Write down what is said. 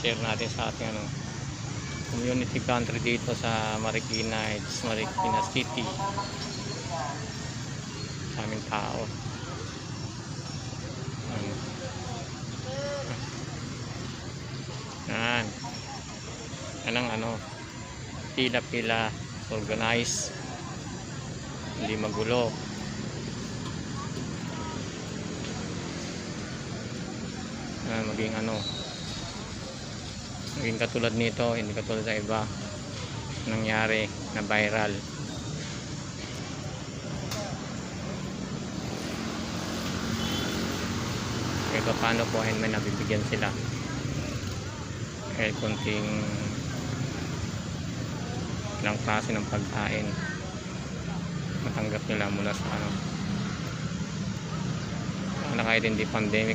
share natin sa ating community country dito sa Marikina. It's Marikina City, sa aming tao. Yan. Anong pila-pila, organized, hindi magulo. Maging katulad nito, hindi katulad sa iba nangyari na viral. Ito paano po ay may nabibigyan sila kahit konting ilang klase ng pagkain matanggap nila mula sa kahit hindi pandemic.